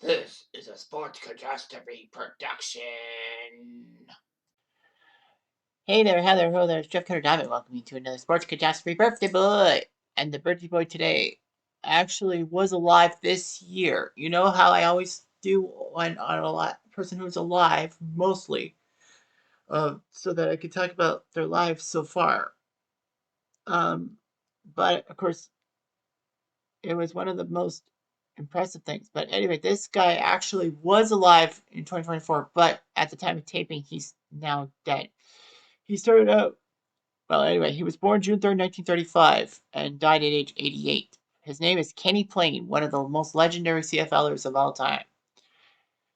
This is a Sports Catastrophe production. Hey there, Heather, ho there, it's Jeff Cutter Diamond. Welcome you to another Sports Catastrophe Birthday Boy. And the birthday boy today actually was alive this year. You know how I always do when on a person who's alive, mostly, so that I can talk about their lives so far. Um, but of course, it was one of the most impressive things. But anyway, this guy actually was alive in 2024, but at the time of taping, he's now dead. He started out Well, anyway, he was born June 3rd, 1935, and died at age 88. His name is Kenny Ploen, one of the most legendary CFLers of all time.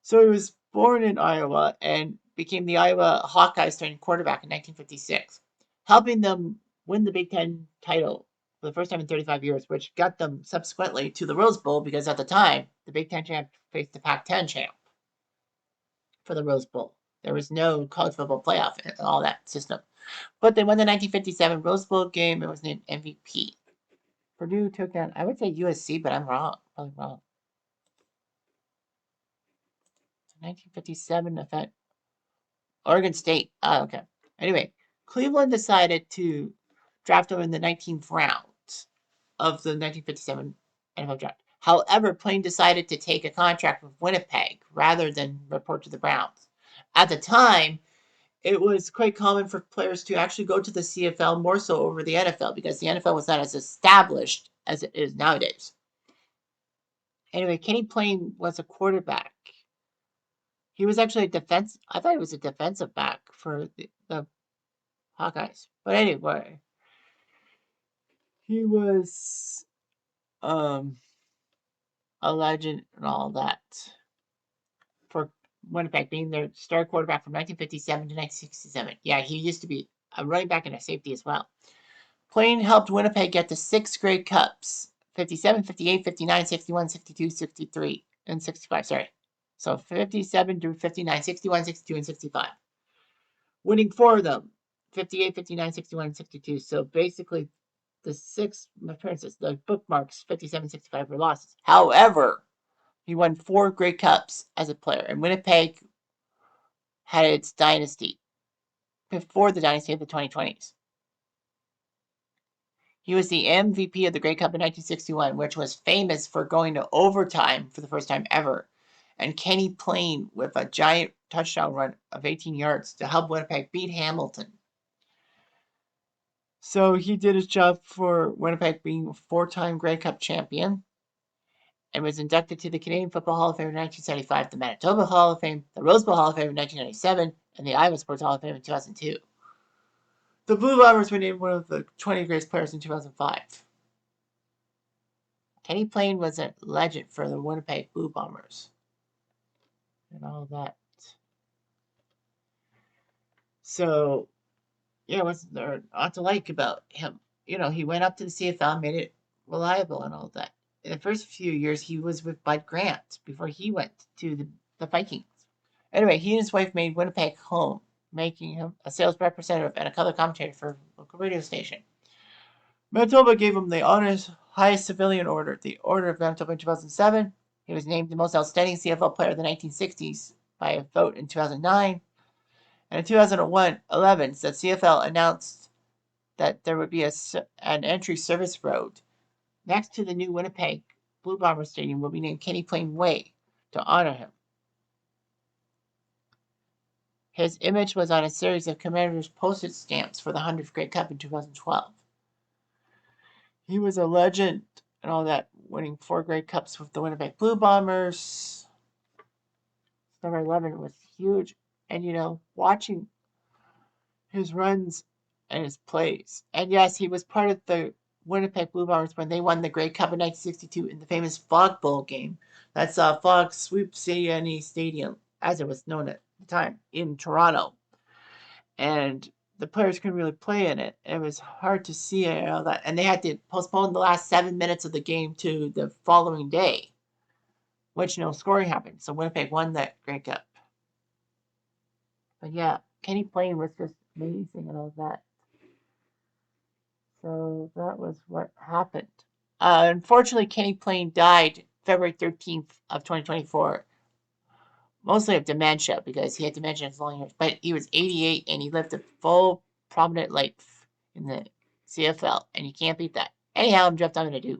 So he was born in Iowa and became the Iowa Hawkeyes starting quarterback in 1956, helping them win the Big Ten title for the first time in 35 years, which got them subsequently to the Rose Bowl because at the time, the Big Ten champ faced the Pac-10 champ for the Rose Bowl. There was no college football playoff and all that system. But they won the 1957 Rose Bowl game and was named MVP. Purdue took down, I would say USC, but I'm wrong. Probably wrong. 1957 event. Oregon State. Oh, okay. Anyway, Cleveland decided to draft him in the 19th round of the 1957 NFL draft. However, Plain decided to take a contract with Winnipeg rather than report to the Browns. At the time, it was quite common for players to actually go to the CFL more so over the NFL because the NFL was not as established as it is nowadays. Anyway, Kenny Payne was a quarterback. He was actually a defense. I thought he was a defensive back for the Hawkeyes. But anyway, he was um, a legend and all that for Winnipeg, being their star quarterback from 1957 to 1967. Yeah, he used to be a running back and a safety as well. Plain helped Winnipeg get to 6 Grey Cups: 57, 58, 59, 61, 62, 63, and 65. Sorry. So 57 to 59, 61, 62, and 65. Winning 4 of them: 58, 59, 61, and 62. So basically, the 6 appearances, the bookmarks, 57, 65 were losses. However, he won 4 Grey Cups as a player, and Winnipeg had its dynasty before the dynasty of the 2020s. He was the MVP of the Grey Cup in 1961, which was famous for going to overtime for the first time ever. And Kenny Payne with a giant touchdown run of 18 yards to help Winnipeg beat Hamilton. So he did his job for Winnipeg, being a 4-time Grey Cup champion, and was inducted to the Canadian Football Hall of Fame in 1975, the Manitoba Hall of Fame, the Rose Bowl Hall of Fame in 1997, and the Iowa Sports Hall of Fame in 2002. The Blue Bombers were named one of the 20 greatest players in 2005. Kenny Payne was a legend for the Winnipeg Blue Bombers and all that. So, yeah, what's there not to like about him? He went up to the CFL and made it reliable and all that. In the first few years, he was with Bud Grant before he went to the Vikings. Anyway, he and his wife made Winnipeg home, making him a sales representative and a color commentator for a local radio station. Manitoba gave him the honor's highest civilian order, the Order of Manitoba, in 2007. He was named the most outstanding CFL player of the 1960s by a vote in 2009. And in 2011, the CFL announced that there would be an entry service road next to the new Winnipeg Blue Bomber Stadium will be named Kenny Payne Way to honor him. His image was on a series of commemorative postage stamps for the 100th Grey Cup in 2012. He was a legend and all that, winning 4 Grey Cups with the Winnipeg Blue Bombers. Number 11 was huge. And, watching his runs and his plays. And yes, he was part of the Winnipeg Blue Bombers when they won the Grey Cup in 1962 in the famous Fog Bowl game. That's Fog Swoop CNE Stadium, as it was known at the time, in Toronto. And the players couldn't really play in it. It was hard to see it and all that. And they had to postpone the last 7 minutes of the game to the following day, which no scoring happened. So Winnipeg won that Grey Cup. But yeah, Kenny Payne was just amazing and all that. So that was what happened. Unfortunately, Kenny Payne died February 13th of 2024. Mostly of dementia, because he had dementia his long years. But he was 88 and he lived a full, prominent life in the CFL, and you can't beat that. Anyhow, I'm Jeff. I'm going to do